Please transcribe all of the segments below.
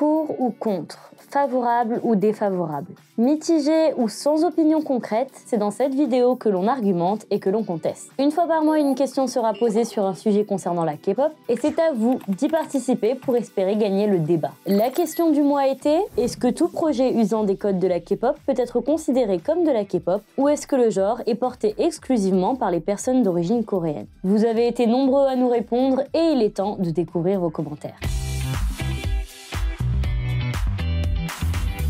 Pour ou contre? Favorable ou défavorable? Mitigé ou sans opinion concrète? C'est dans cette vidéo que l'on argumente et que l'on conteste. Une fois par mois, une question sera posée sur un sujet concernant la K-pop et c'est à vous d'y participer pour espérer gagner le débat. La question du mois était: est-ce que tout projet usant des codes de la K-pop peut être considéré comme de la K-pop ou est-ce que le genre est porté exclusivement par les personnes d'origine coréenne? Vous avez été nombreux à nous répondre et il est temps de découvrir vos commentaires.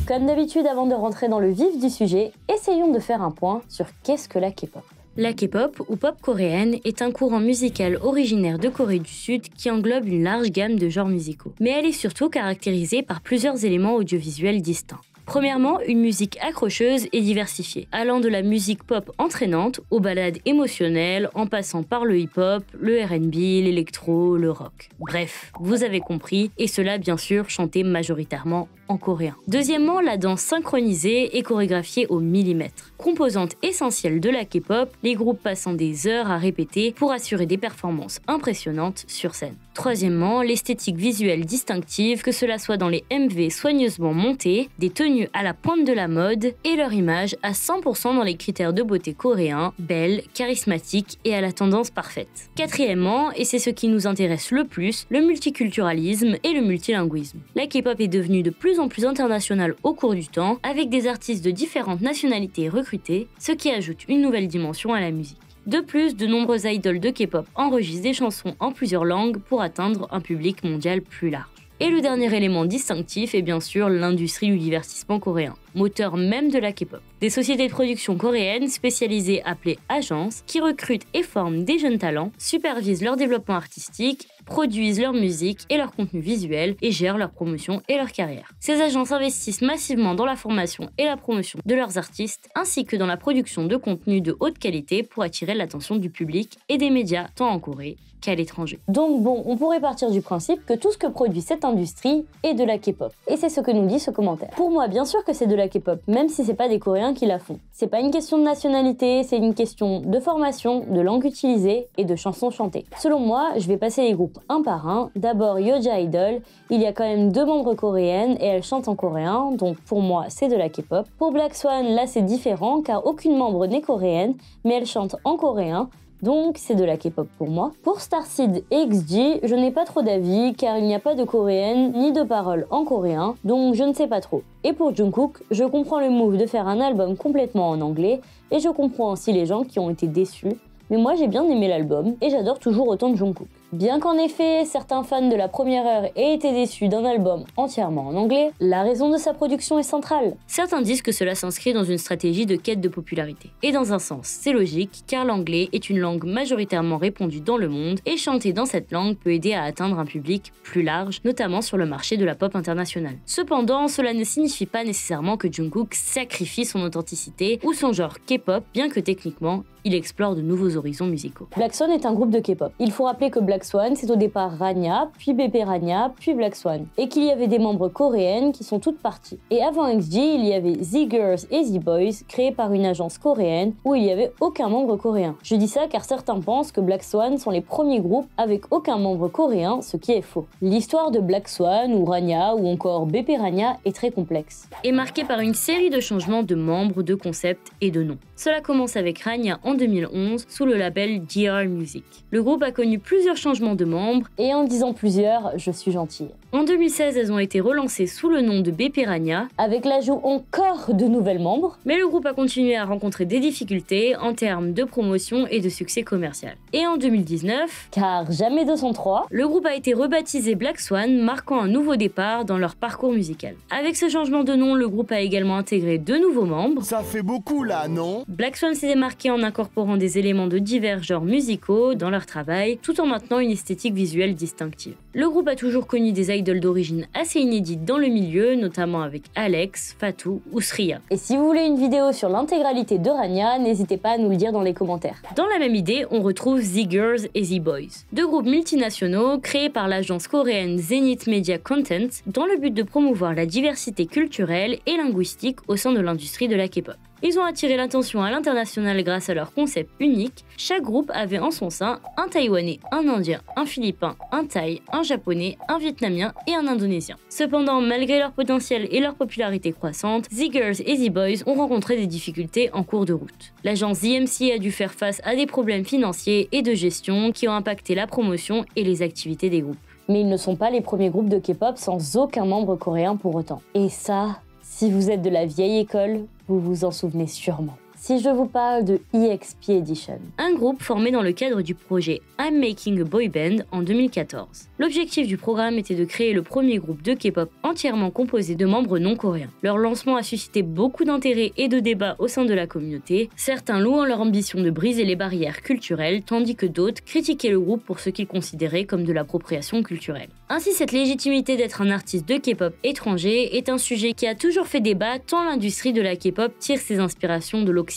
Comme d'habitude, avant de rentrer dans le vif du sujet, essayons de faire un point sur qu'est-ce que la K-pop. La K-pop, ou pop coréenne, est un courant musical originaire de Corée du Sud qui englobe une large gamme de genres musicaux. Mais elle est surtout caractérisée par plusieurs éléments audiovisuels distincts. Premièrement, une musique accrocheuse et diversifiée, allant de la musique pop entraînante aux ballades émotionnelles, en passant par le hip-hop, le R&B, l'électro, le rock. Bref, vous avez compris, et cela bien sûr chanté majoritairement en coréen. Deuxièmement, la danse synchronisée et chorégraphiée au millimètre. Composante essentielle de la K-pop, les groupes passant des heures à répéter pour assurer des performances impressionnantes sur scène. Troisièmement, l'esthétique visuelle distinctive, que cela soit dans les MV soigneusement montés, des tenues à la pointe de la mode et leur image à 100% dans les critères de beauté coréens, belle, charismatique et à la tendance parfaite. Quatrièmement, et c'est ce qui nous intéresse le plus, le multiculturalisme et le multilinguisme. La K-pop est devenue de plus en plus internationale au cours du temps, avec des artistes de différentes nationalités recrutés, ce qui ajoute une nouvelle dimension à la musique. De plus, de nombreuses idoles de K-pop enregistrent des chansons en plusieurs langues pour atteindre un public mondial plus large. Et le dernier élément distinctif est bien sûr l'industrie du divertissement coréen, moteur même de la K-pop. Des sociétés de production coréennes spécialisées appelées agences qui recrutent et forment des jeunes talents, supervisent leur développement artistique, produisent leur musique et leur contenu visuel et gèrent leur promotion et leur carrière. Ces agences investissent massivement dans la formation et la promotion de leurs artistes ainsi que dans la production de contenu de haute qualité pour attirer l'attention du public et des médias tant en Corée qu'à l'étranger. Donc bon, on pourrait partir du principe que tout ce que produit cette industrie est de la K-pop. Et c'est ce que nous dit ce commentaire. Pour moi, bien sûr que c'est de la K-pop, même si c'est pas des Coréens qui la font. C'est pas une question de nationalité, c'est une question de formation, de langue utilisée et de chansons chantées. Selon moi, je vais passer les groupes un par un. D'abord Yoja Idol, il y a quand même 2 membres coréennes et elles chantent en coréen, donc pour moi c'est de la K-pop. Pour Black Swan, là c'est différent car aucune membre n'est coréenne, mais elle chante en coréen. Donc c'est de la K-pop pour moi. Pour Starseed et XG, je n'ai pas trop d'avis car il n'y a pas de coréenne ni de paroles en coréen, donc je ne sais pas trop. Et pour Jungkook, je comprends le move de faire un album complètement en anglais et je comprends aussi les gens qui ont été déçus, mais moi j'ai bien aimé l'album et j'adore toujours autant Jungkook. Bien qu'en effet, certains fans de la première heure aient été déçus d'un album entièrement en anglais, la raison de sa production est centrale. Certains disent que cela s'inscrit dans une stratégie de quête de popularité. Et dans un sens, c'est logique, car l'anglais est une langue majoritairement répandue dans le monde, et chanter dans cette langue peut aider à atteindre un public plus large, notamment sur le marché de la pop internationale. Cependant, cela ne signifie pas nécessairement que Jungkook sacrifie son authenticité ou son genre K-pop, bien que techniquement, il explore de nouveaux horizons musicaux. Black Swan est un groupe de K-pop. Il faut rappeler que Black Swan, c'est au départ Rania, puis BP Rania, puis Black Swan, et qu'il y avait des membres coréennes qui sont toutes parties. Et avant XG, il y avait Z-Girls et Z-Boys, créés par une agence coréenne où il n'y avait aucun membre coréen. Je dis ça car certains pensent que Black Swan sont les premiers groupes avec aucun membre coréen, ce qui est faux. L'histoire de Black Swan ou Rania ou encore BP Rania est très complexe, et marquée par une série de changements de membres, de concepts et de noms. Cela commence avec Rania en 2011 sous le label DR Music. Le groupe a connu plusieurs changements de membres et en disant plusieurs, je suis gentille. En 2016, elles ont été relancées sous le nom de BP Rania, avec l'ajout encore de nouvelles membres, mais le groupe a continué à rencontrer des difficultés en termes de promotion et de succès commercial. Et en 2019, car jamais 203, le groupe a été rebaptisé Black Swan, marquant un nouveau départ dans leur parcours musical. Avec ce changement de nom, le groupe a également intégré 2 nouveaux membres. Ça fait beaucoup là, non? Black Swan s'est démarqué en incorporant des éléments de divers genres musicaux dans leur travail, tout en maintenant une esthétique visuelle distinctive. Le groupe a toujours connu des idoles d'origine assez inédites dans le milieu, notamment avec Alex, Fatou ou Sriya. Et si vous voulez une vidéo sur l'intégralité de Rania, n'hésitez pas à nous le dire dans les commentaires. Dans la même idée, on retrouve Z-Girls et Z-Boys, 2 groupes multinationaux créés par l'agence coréenne Zenith Media Content dans le but de promouvoir la diversité culturelle et linguistique au sein de l'industrie de la K-pop. Ils ont attiré l'attention à l'international grâce à leur concept unique. Chaque groupe avait en son sein un Taïwanais, un Indien, un Philippin, un Thaï, un Japonais, un Vietnamien et un Indonésien. Cependant, malgré leur potentiel et leur popularité croissante, The Girls et The Boys ont rencontré des difficultés en cours de route. L'agence ZMC a dû faire face à des problèmes financiers et de gestion qui ont impacté la promotion et les activités des groupes. Mais ils ne sont pas les premiers groupes de K-pop sans aucun membre coréen pour autant. Et ça, si vous êtes de la vieille école, vous vous en souvenez sûrement. Si je vous parle de EXP Edition, un groupe formé dans le cadre du projet I'm Making a Boy Band en 2014. L'objectif du programme était de créer le premier groupe de K-pop entièrement composé de membres non coréens. Leur lancement a suscité beaucoup d'intérêt et de débats au sein de la communauté, certains louant leur ambition de briser les barrières culturelles, tandis que d'autres critiquaient le groupe pour ce qu'ils considéraient comme de l'appropriation culturelle. Ainsi, cette légitimité d'être un artiste de K-pop étranger est un sujet qui a toujours fait débat tant l'industrie de la K-pop tire ses inspirations de l'Occident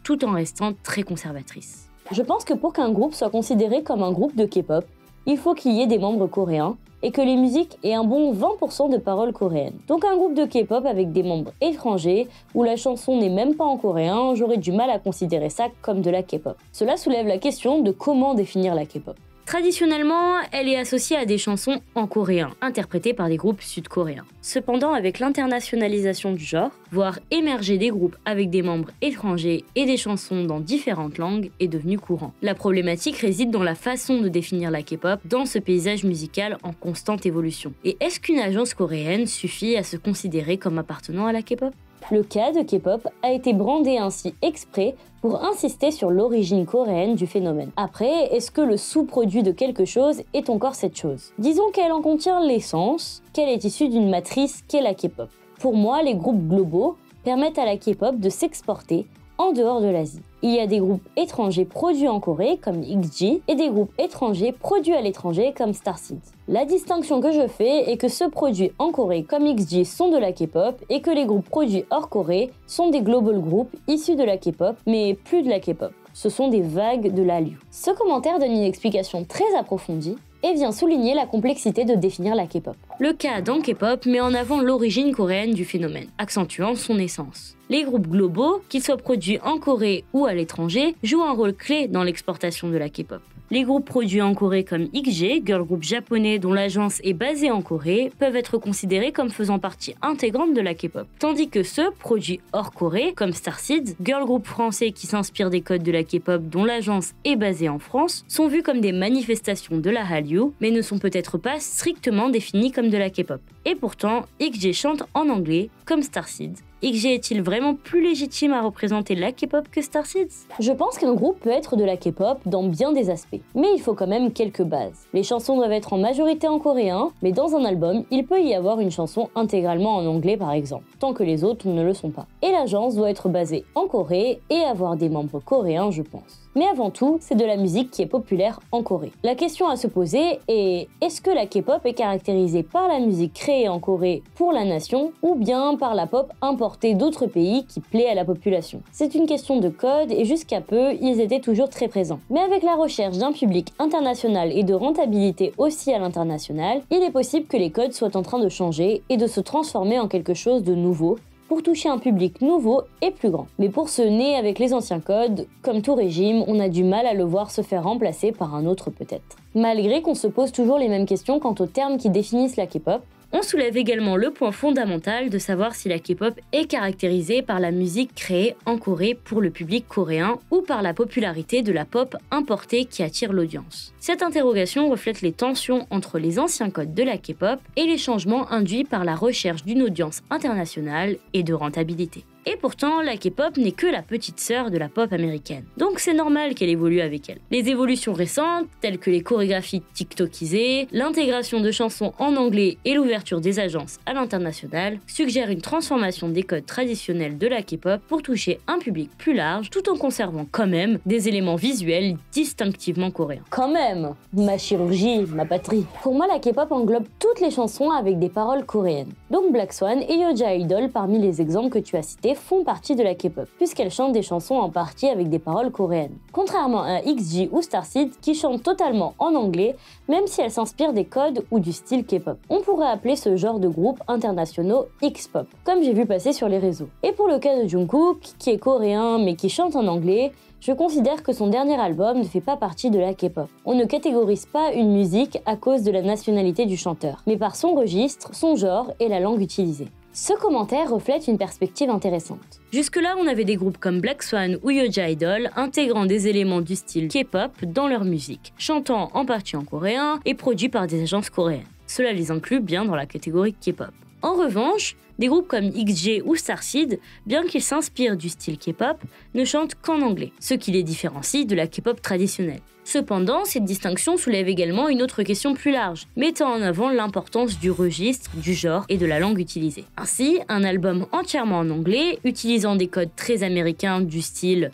tout en restant très conservatrice. Je pense que pour qu'un groupe soit considéré comme un groupe de K-pop, il faut qu'il y ait des membres coréens et que les musiques aient un bon 20% de paroles coréennes. Donc un groupe de K-pop avec des membres étrangers où la chanson n'est même pas en coréen, j'aurais du mal à considérer ça comme de la K-pop. Cela soulève la question de comment définir la K-pop. Traditionnellement, elle est associée à des chansons en coréen, interprétées par des groupes sud-coréens. Cependant, avec l'internationalisation du genre, voir émerger des groupes avec des membres étrangers et des chansons dans différentes langues est devenu courant. La problématique réside dans la façon de définir la K-pop dans ce paysage musical en constante évolution. Et est-ce qu'une agence coréenne suffit à se considérer comme appartenant à la K-pop ? Le cas de K-pop a été brandé ainsi exprès pour insister sur l'origine coréenne du phénomène. Après, est-ce que le sous-produit de quelque chose est encore cette chose ? Disons qu'elle en contient l'essence, qu'elle est issue d'une matrice qu'est la K-pop. Pour moi, les groupes globaux permettent à la K-pop de s'exporter en dehors de l'Asie. Il y a des groupes étrangers produits en Corée comme XG et des groupes étrangers produits à l'étranger comme Starseed. La distinction que je fais est que ceux produits en Corée comme XG sont de la K-pop et que les groupes produits hors Corée sont des global groups issus de la K-pop mais plus de la K-pop. Ce sont des vagues de l'Hallyu. Ce commentaire donne une explication très approfondie et vient souligner la complexité de définir la K-pop. Le cas dans K-pop met en avant l'origine coréenne du phénomène, accentuant son essence. Les groupes globaux, qu'ils soient produits en Corée ou à l'étranger, jouent un rôle clé dans l'exportation de la K-pop. Les groupes produits en Corée comme XG, girl group japonais dont l'agence est basée en Corée, peuvent être considérés comme faisant partie intégrante de la K-pop. Tandis que ceux produits hors Corée, comme Starseed, girl group français qui s'inspire des codes de la K-pop dont l'agence est basée en France, sont vus comme des manifestations de la Hallyu, mais ne sont peut-être pas strictement définis comme de la K-pop. Et pourtant, XG chante en anglais, comme Starseed. XG est-il vraiment plus légitime à représenter la K-pop que Starseed ? Je pense qu'un groupe peut être de la K-pop dans bien des aspects, mais il faut quand même quelques bases. Les chansons doivent être en majorité en coréen, mais dans un album, il peut y avoir une chanson intégralement en anglais par exemple, tant que les autres ne le sont pas. Et l'agence doit être basée en Corée et avoir des membres coréens, je pense. Mais avant tout, c'est de la musique qui est populaire en Corée. La question à se poser est, est-ce que la K-pop est caractérisée par la musique créée en Corée pour la nation ou bien par la pop importée d'autres pays qui plaît à la population ? C'est une question de code et jusqu'à peu, ils étaient toujours très présents. Mais avec la recherche d'un public international et de rentabilité aussi à l'international, il est possible que les codes soient en train de changer et de se transformer en quelque chose de nouveau, pour toucher un public nouveau et plus grand. Mais pour ce nez avec les anciens codes, comme tout régime, on a du mal à le voir se faire remplacer par un autre peut-être. Malgré qu'on se pose toujours les mêmes questions quant aux termes qui définissent la K-pop, on soulève également le point fondamental de savoir si la K-pop est caractérisée par la musique créée en Corée pour le public coréen ou par la popularité de la pop importée qui attire l'audience. Cette interrogation reflète les tensions entre les anciens codes de la K-pop et les changements induits par la recherche d'une audience internationale et de rentabilité. Et pourtant, la K-pop n'est que la petite sœur de la pop américaine. Donc c'est normal qu'elle évolue avec elle. Les évolutions récentes, telles que les chorégraphies TikTokisées, l'intégration de chansons en anglais et l'ouverture des agences à l'international, suggèrent une transformation des codes traditionnels de la K-pop pour toucher un public plus large, tout en conservant quand même des éléments visuels distinctivement coréens. Quand même, ma chirurgie, ma patrie. Pour moi, la K-pop englobe toutes les chansons avec des paroles coréennes. Donc Black Swan et Yoja Idol parmi les exemples que tu as cités interprétées font partie de la K-pop, puisqu'elles chantent des chansons en partie avec des paroles coréennes. Contrairement à XG ou Starseed qui chantent totalement en anglais, même si elles s'inspirent des codes ou du style K-pop. On pourrait appeler ce genre de groupe internationaux X-pop, comme j'ai vu passer sur les réseaux. Et pour le cas de Jungkook, qui est coréen mais qui chante en anglais, je considère que son dernier album ne fait pas partie de la K-pop. On ne catégorise pas une musique à cause de la nationalité du chanteur, mais par son registre, son genre et la langue utilisée. Ce commentaire reflète une perspective intéressante. Jusque-là, on avait des groupes comme Black Swan ou Yoja Idol intégrant des éléments du style K-pop dans leur musique, chantant en partie en coréen et produits par des agences coréennes. Cela les inclut bien dans la catégorie K-pop. En revanche, des groupes comme XG ou Starseed, bien qu'ils s'inspirent du style K-pop, ne chantent qu'en anglais, ce qui les différencie de la K-pop traditionnelle. Cependant, cette distinction soulève également une autre question plus large, mettant en avant l'importance du registre, du genre et de la langue utilisée. Ainsi, un album entièrement en anglais, utilisant des codes très américains du style,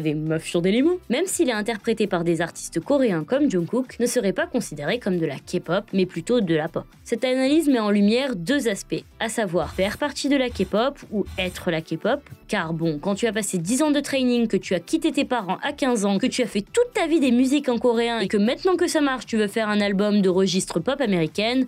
des meufs sur des limos, même s'il est interprété par des artistes coréens comme Jungkook, ne serait pas considéré comme de la K-pop, mais plutôt de la pop. Cette analyse met en lumière deux aspects, à savoir faire partie de la K-pop ou être la K-pop, car bon, quand tu as passé 10 ans de training, que tu as quitté tes parents à 15 ans, que tu as fait toute ta vie des musiques en coréen et que maintenant que ça marche, tu veux faire un album de registre pop américaine,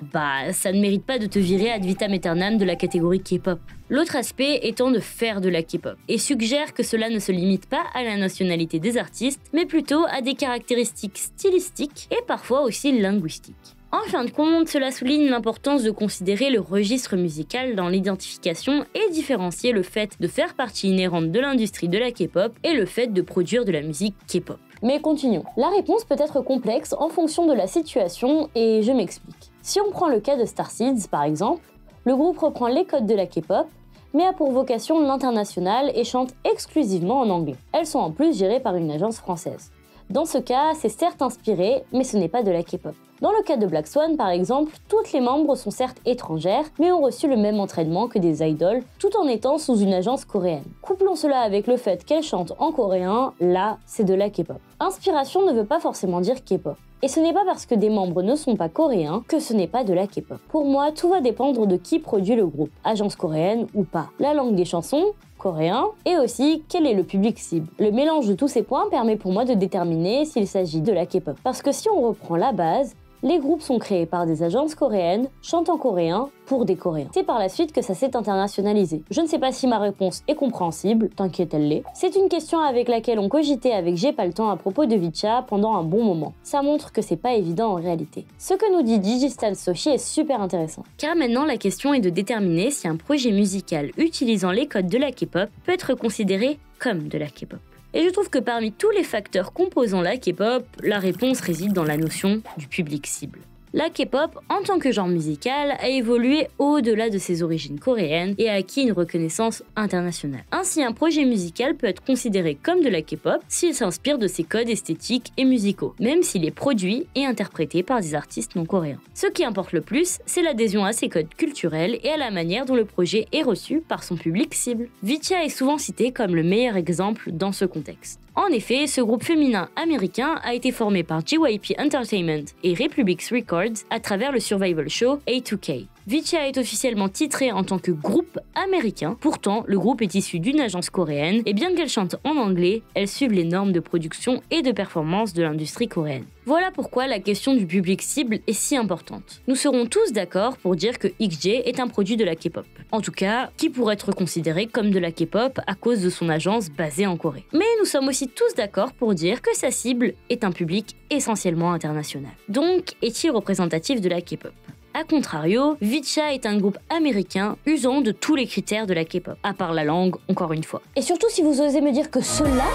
ça ne mérite pas de te virer ad vitam aeternam de la catégorie K-pop. L'autre aspect étant de faire de la K-pop, et suggère que cela ne se limite pas à la nationalité des artistes, mais plutôt à des caractéristiques stylistiques et parfois aussi linguistiques. En fin de compte, cela souligne l'importance de considérer le registre musical dans l'identification et différencier le fait de faire partie inhérente de l'industrie de la K-pop et le fait de produire de la musique K-pop. Mais continuons. La réponse peut être complexe en fonction de la situation et je m'explique. Si on prend le cas de Starseed par exemple, le groupe reprend les codes de la K-pop, mais a pour vocation l'international et chante exclusivement en anglais. Elles sont en plus gérées par une agence française. Dans ce cas, c'est certes inspiré, mais ce n'est pas de la K-pop. Dans le cas de Black Swan, par exemple, toutes les membres sont certes étrangères, mais ont reçu le même entraînement que des idoles, tout en étant sous une agence coréenne. Couplons cela avec le fait qu'elles chantent en coréen, là, c'est de la K-pop. Inspiration ne veut pas forcément dire K-pop. Et ce n'est pas parce que des membres ne sont pas coréens que ce n'est pas de la K-pop. Pour moi, tout va dépendre de qui produit le groupe, agence coréenne ou pas. La langue des chansons, coréen, et aussi quel est le public cible. Le mélange de tous ces points permet pour moi de déterminer s'il s'agit de la K-pop. Parce que si on reprend la base, les groupes sont créés par des agences coréennes, chantent en coréen, pour des Coréens. C'est par la suite que ça s'est internationalisé. Je ne sais pas si ma réponse est compréhensible, t'inquiète elle l'est. C'est une question avec laquelle on cogitait avec J'ai pas le temps à propos de Vicha pendant un bon moment. Ça montre que c'est pas évident en réalité. Ce que nous dit Digistan Soshi est super intéressant. Car maintenant la question est de déterminer si un projet musical utilisant les codes de la K-pop peut être considéré comme de la K-pop. Et je trouve que parmi tous les facteurs composant la K-pop, la réponse réside dans la notion du public cible. La K-pop, en tant que genre musical, a évolué au-delà de ses origines coréennes et a acquis une reconnaissance internationale. Ainsi, un projet musical peut être considéré comme de la K-pop s'il s'inspire de ses codes esthétiques et musicaux, même s'il est produit et interprété par des artistes non coréens. Ce qui importe le plus, c'est l'adhésion à ces codes culturels et à la manière dont le projet est reçu par son public cible. Vicha est souvent cité comme le meilleur exemple dans ce contexte. En effet, ce groupe féminin américain a été formé par JYP Entertainment et Republic Records à travers le survival show A2K. Vicha est officiellement titré en tant que groupe américain, pourtant le groupe est issu d'une agence coréenne et bien qu'elle chante en anglais, elles suivent les normes de production et de performance de l'industrie coréenne. Voilà pourquoi la question du public cible est si importante. Nous serons tous d'accord pour dire que XG est un produit de la K-pop. En tout cas, qui pourrait être considéré comme de la K-pop à cause de son agence basée en Corée. Mais nous sommes aussi tous d'accord pour dire que sa cible est un public essentiellement international. Donc, est-il représentatif de la K-pop ? A contrario, Vicha est un groupe américain usant de tous les critères de la K-pop, à part la langue, encore une fois. Et surtout si vous osez me dire que cela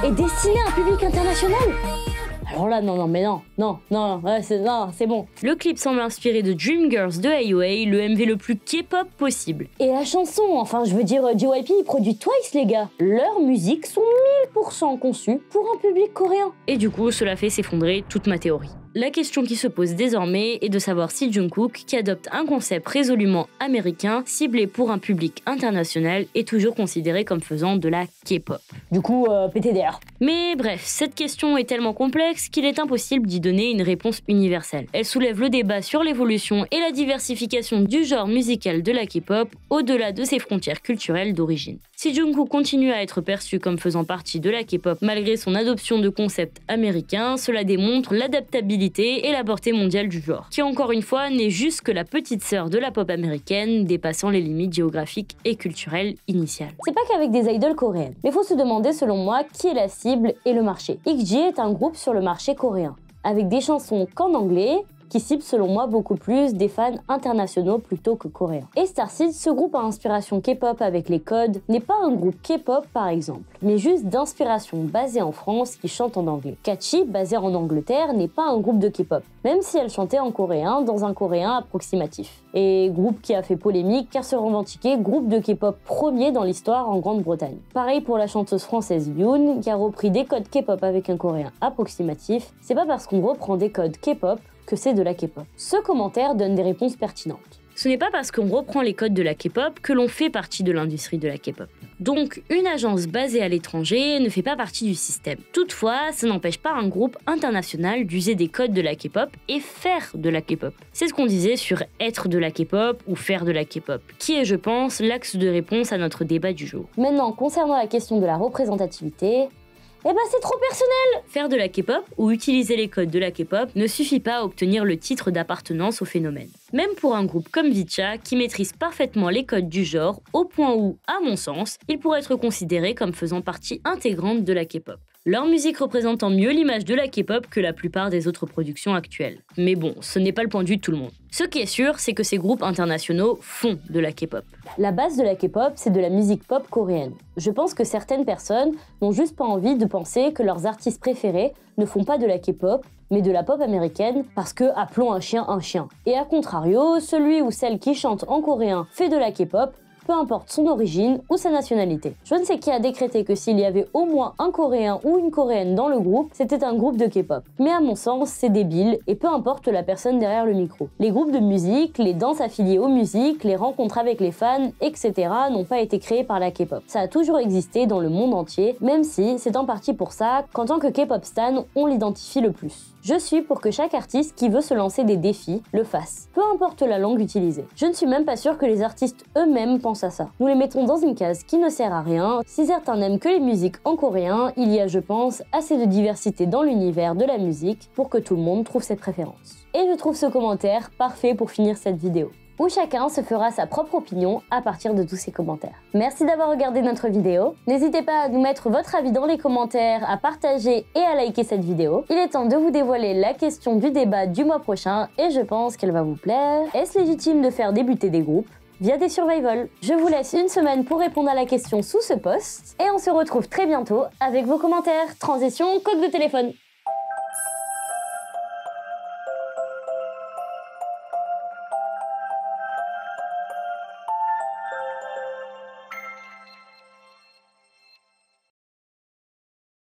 est destiné à un public international ? Alors là, c'est bon. Le clip semble inspiré de Dreamgirls de AOA, le MV le plus K-pop possible. Et la chanson, JYP produit Twice les gars. Leurs musiques sont 1000% conçues pour un public coréen. Et du coup, cela fait s'effondrer toute ma théorie. La question qui se pose désormais est de savoir si Jungkook, qui adopte un concept résolument américain, ciblé pour un public international, est toujours considéré comme faisant de la K-pop. Du coup, PTDR. Mais bref, cette question est tellement complexe qu'il est impossible d'y donner une réponse universelle. Elle soulève le débat sur l'évolution et la diversification du genre musical de la K-pop au-delà de ses frontières culturelles d'origine. Si Jungkook continue à être perçu comme faisant partie de la K-pop malgré son adoption de concepts américains, cela démontre l'adaptabilité et la portée mondiale du genre, qui encore une fois n'est juste que la petite sœur de la pop américaine, dépassant les limites géographiques et culturelles initiales. C'est pas qu'avec des idoles coréennes, mais faut se demander selon moi qui est la cible et le marché. XG est un groupe sur le marché coréen, avec des chansons qu'en anglais, qui cible selon moi beaucoup plus des fans internationaux plutôt que coréens. Et Starseed, ce groupe à inspiration K-pop avec les codes, n'est pas un groupe K-pop par exemple, mais juste d'inspiration basée en France qui chante en anglais. Catchy, basé en Angleterre, n'est pas un groupe de K-pop, même si elle chantait en coréen dans un coréen approximatif. Et groupe qui a fait polémique car se revendiquait groupe de K-pop premier dans l'histoire en Grande-Bretagne. Pareil pour la chanteuse française Yoon, qui a repris des codes K-pop avec un coréen approximatif. C'est pas parce qu'on reprend des codes K-pop que c'est de la K-pop. Ce commentaire donne des réponses pertinentes. Ce n'est pas parce qu'on reprend les codes de la K-pop que l'on fait partie de l'industrie de la K-pop. Donc, une agence basée à l'étranger ne fait pas partie du système. Toutefois, ça n'empêche pas un groupe international d'user des codes de la K-pop et faire de la K-pop. C'est ce qu'on disait sur être de la K-pop ou faire de la K-pop, qui est, je pense, l'axe de réponse à notre débat du jour. Maintenant, concernant la question de la représentativité, c'est trop personnel! Faire de la K-pop ou utiliser les codes de la K-pop ne suffit pas à obtenir le titre d'appartenance au phénomène. Même pour un groupe comme Vicha, qui maîtrise parfaitement les codes du genre, au point où, à mon sens, il pourrait être considéré comme faisant partie intégrante de la K-pop. Leur musique représentant mieux l'image de la K-pop que la plupart des autres productions actuelles. Mais bon, ce n'est pas le point de vue de tout le monde. Ce qui est sûr, c'est que ces groupes internationaux font de la K-pop. La base de la K-pop, c'est de la musique pop coréenne. Je pense que certaines personnes n'ont juste pas envie de penser que leurs artistes préférés ne font pas de la K-pop, mais de la pop américaine, parce que appelons un chien un chien. Et à contrario, celui ou celle qui chante en coréen fait de la K-pop, peu importe son origine ou sa nationalité. Je ne sais qui a décrété que s'il y avait au moins un Coréen ou une Coréenne dans le groupe, c'était un groupe de K-pop. Mais à mon sens, c'est débile et peu importe la personne derrière le micro. Les groupes de musique, les danses affiliées aux musiques, les rencontres avec les fans, etc. n'ont pas été créés par la K-pop. Ça a toujours existé dans le monde entier, même si c'est en partie pour ça qu'en tant que K-pop stan, on l'identifie le plus. Je suis pour que chaque artiste qui veut se lancer des défis le fasse, peu importe la langue utilisée. Je ne suis même pas sûre que les artistes eux-mêmes pensent à ça. Nous les mettons dans une case qui ne sert à rien. Si certains n'aiment que les musiques en coréen, il y a, je pense, assez de diversité dans l'univers de la musique pour que tout le monde trouve ses préférences. Et je trouve ce commentaire parfait pour finir cette vidéo, où chacun se fera sa propre opinion à partir de tous ces commentaires. Merci d'avoir regardé notre vidéo. N'hésitez pas à nous mettre votre avis dans les commentaires, à partager et à liker cette vidéo. Il est temps de vous dévoiler la question du débat du mois prochain et je pense qu'elle va vous plaire. Est-ce légitime de faire débuter des groupes via des survival? Je vous laisse une semaine pour répondre à la question sous ce post et on se retrouve très bientôt avec vos commentaires. Transition, coque de téléphone.